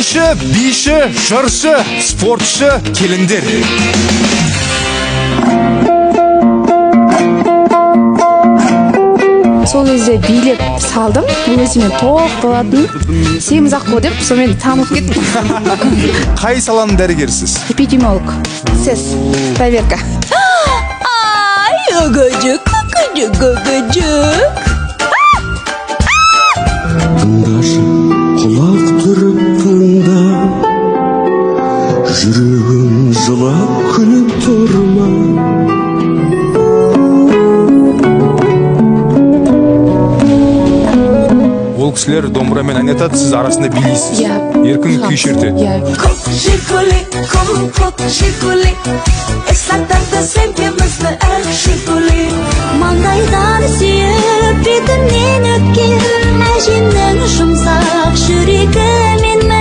Аңшы, биші, жыршы, спортшы, келіндер. Сол кезде билеп салдым, өзіме тоқ болатын. Семіз аққу деп, сонымен танып кеттім. Қай саланың дәрігерісіз? Эпидемиолог. Сіз, проверка. Ай, гыгыжык, гыгыжык, гыгыжык. Тыңдашы, құлақ түріп тыңда, жүрегім жылап күліп тұрма. Ол кісілер домбырамен ән айтады, сіз арасында билейсіз. Иә. Еркін күй шертеді. Kok şikuli, kok şikuli. Eslatlarda sevgimizni şikuli. Mangaydan suyup, betinden öpken, ajinning shumsoq yuragim.